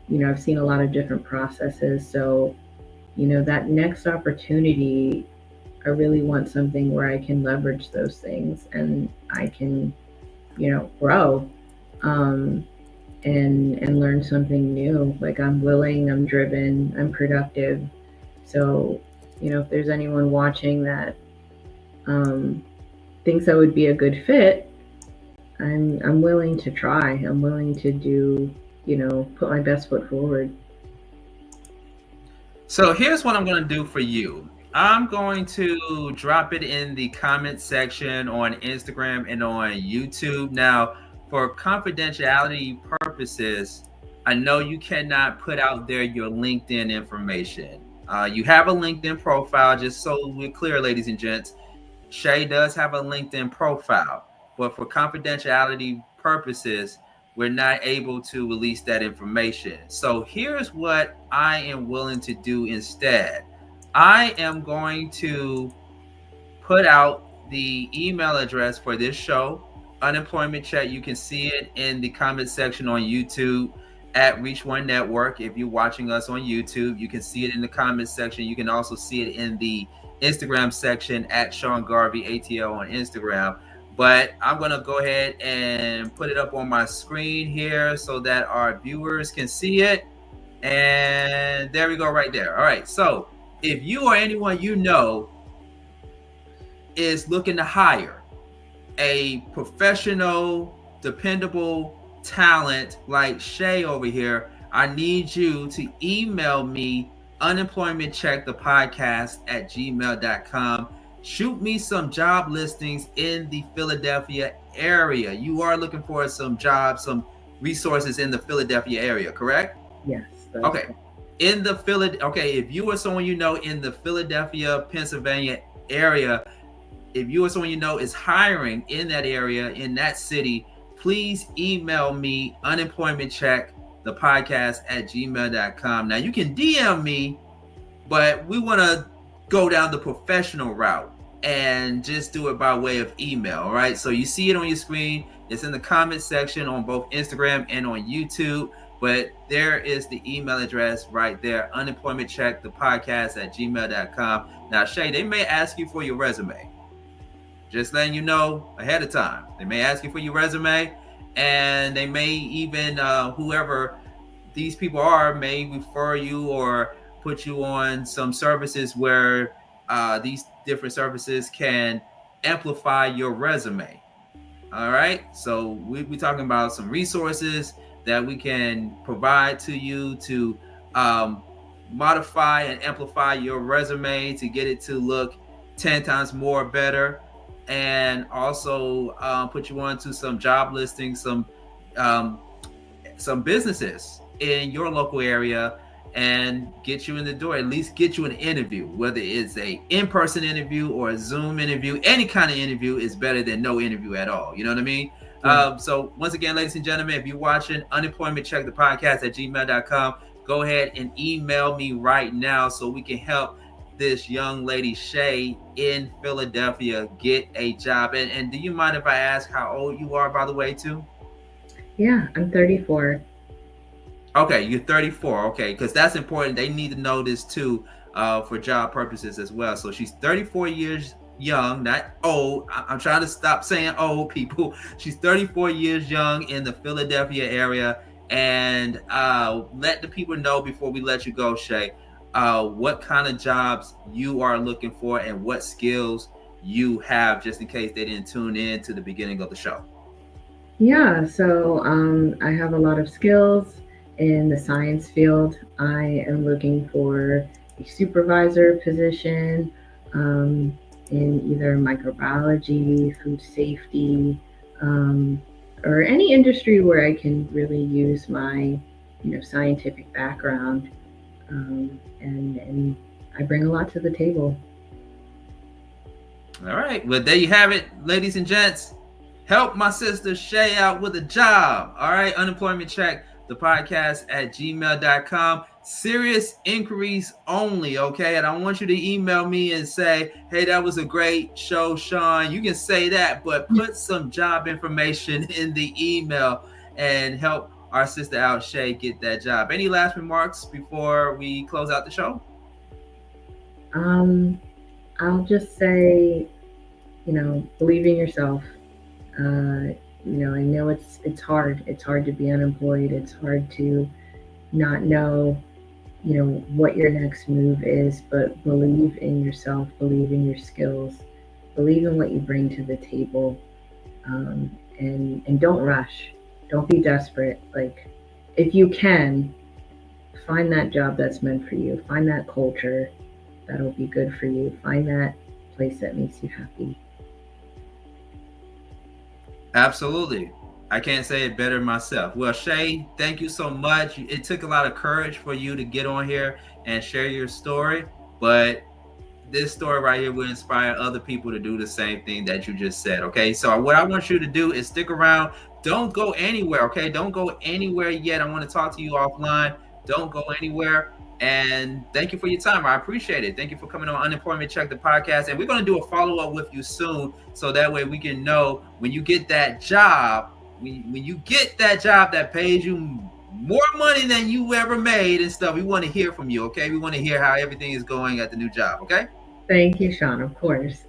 E: you know, I've seen a lot of different processes. So, you know, that next opportunity, I really want something where I can leverage those things and I can, you know, grow and learn something new. Like, I'm willing, I'm driven, I'm productive. So, you know, if there's anyone watching that thinks I would be a good fit, I'm willing to try. I'm willing to do, you know, put my best foot forward.
F: So here's what I'm going to do for you. I'm going to drop it in the comment section on Instagram and on YouTube. Now, for confidentiality purposes, I know you cannot put out there your LinkedIn information. You have a LinkedIn profile, just so we're clear, ladies and gents. Shay does have a LinkedIn profile, but for confidentiality purposes, we're not able to release that information. So here's what I am willing to do instead. I am going to put out the email address for this show, Unemployment Chat. You can see it in the comment section on YouTube at Reach One Network. If you're watching us on YouTube, you can see it in the comment section. You can also see it in the Instagram section at Sean Garvey ATL on Instagram. But I'm going to go ahead and put it up on my screen here so that our viewers can see it. And there we go, right there. All right. So if you or anyone you know is looking to hire a professional, dependable talent like Shay over here, I need you to email me unemploymentcheckthepodcast@gmail.com. Shoot me some job listings in the Philadelphia area. You are looking for some jobs, some resources in the Philadelphia area, correct?
E: Yes.
F: Okay. In the if you or someone you know in the Philadelphia, Pennsylvania area, if you or someone you know is hiring in that area, in that city, please email me unemploymentcheckthepodcast@gmail.com. Now you can DM me, but we want to go down the professional route and just do it by way of email. All right. So you see it on your screen. It's in the comment section on both Instagram and on YouTube. But there is the email address right there, unemploymentcheckthepodcast@gmail.com. Now, Shay, they may ask you for your resume. Just letting you know ahead of time. They may ask you for your resume, and they may even, whoever these people are, may refer you or put you on some services where these different services can amplify your resume. All right. So we're talking about some resources that we can provide to you to modify and amplify your resume to get it to look 10 times more better, and also put you on to some job listings, some businesses in your local area, and get you in the door, at least get you an interview, whether it's a in-person interview or a Zoom interview. Any kind of interview is better than no interview at all. You know what I mean? So once again, ladies and gentlemen, if you're watching, unemploymentcheckthepodcast@gmail.com. go ahead and email me right now so we can help this young lady Shay in Philadelphia get a job. And do you mind if I ask how old you are, by the way, too?
E: Yeah, I'm 34.
F: Okay, you're 34. Okay, because that's important. They need to know this too, for job purposes as well. So she's 34 years young, not old. I'm trying to stop saying old, people. She's 34 years young in the Philadelphia area. And let the people know before we let you go, Shay, what kind of jobs you are looking for and what skills you have, just in case they didn't tune in to the beginning of the show.
E: Yeah, so I have a lot of skills in the science field. I am looking for a supervisor position in either microbiology, food safety, or any industry where I can really use my, scientific background. And I bring a lot to the table.
F: All right. Well, there you have it, ladies and gents. Help my sister Shay out with a job. All right. Unemployment Check, the podcast at gmail.com. Serious inquiries only. Okay. And I want you to email me and say, hey, that was a great show, Sean. You can say that, but put some job information in the email and help our sister out, Shay, get that job. Any last remarks before we close out the show?
E: I'll just say, believe in yourself. I know it's hard. It's hard to be unemployed. It's hard to not know, what your next move is, but believe in yourself, believe in your skills, believe in what you bring to the table, and don't rush. Don't be desperate. Like, if you can, find that job that's meant for you. Find that culture that'll be good for you. Find that place that makes you happy.
F: Absolutely. I can't say it better myself. Well, Shay, thank you so much. It took a lot of courage for you to get on here and share your story, but this story right here will inspire other people to do the same thing that you just said. Okay. So what I want you to do is stick around. Don't go anywhere. Okay. Don't go anywhere yet. I want to talk to you offline. Don't go anywhere. And thank you for your time. I appreciate it. Thank you for coming on Unemployment Check, the podcast. And we're going to do a follow-up with you soon, so that way we can know when you get that job, when you get that job that pays you more money than you ever made and stuff, we want to hear from you, okay? We want to hear how everything is going at the new job, okay?
E: Thank you, Sean, of course.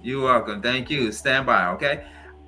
F: You're welcome. Thank you. Stand by, okay?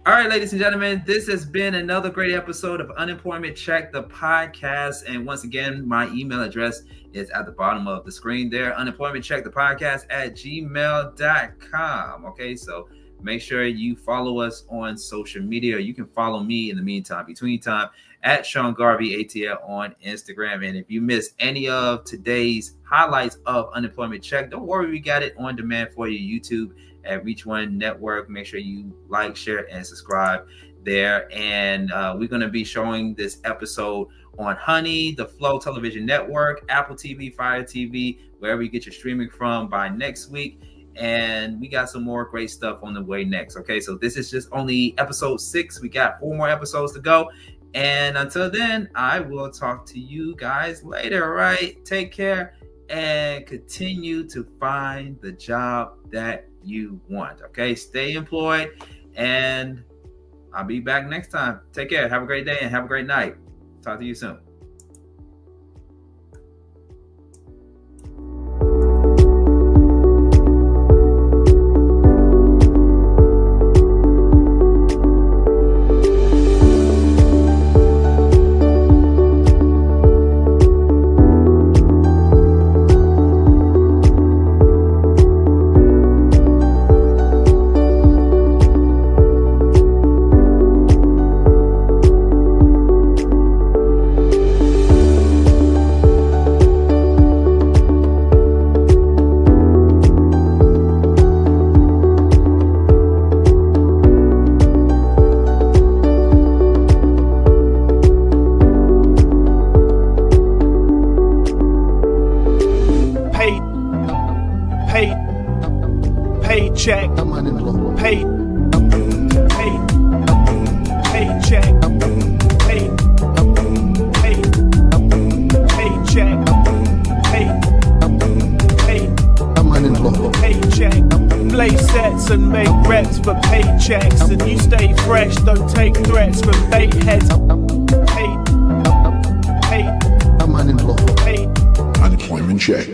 F: All right, ladies and gentlemen, this has been another great episode of Unemployment Check, the podcast. And once again, my email address is at the bottom of the screen there, Unemployment Check, the podcast at gmail.com. Okay, so make sure you follow us on social media. You can follow me in the meantime, between time, at Sean Garvey ATL on Instagram. And if you missed any of today's highlights of Unemployment Check, don't worry, we got it on demand for you, YouTube at Reach One Network. Make sure you like, share, and subscribe there. And we're going to be showing this episode on Honey, the Flow Television Network, Apple TV, Fire TV, wherever you get your streaming from by next week. And we got some more great stuff on the way next. Okay, so this is just only episode 6. We got 4 more episodes to go. And until then, I will talk to you guys later. All right, take care and continue to find the job that you want. Okay, stay employed, and I'll be back next time. Take care. Have a great day and have a great night. Talk to you soon.
C: Paycheck.
D: I'm unemployed.
C: Paycheck. Paycheck. play sets and make reps for paychecks, and you stay fresh, don't take threats from bait heads. Paid.
D: I'm unemployed.
C: Paid.
H: Unemployment check.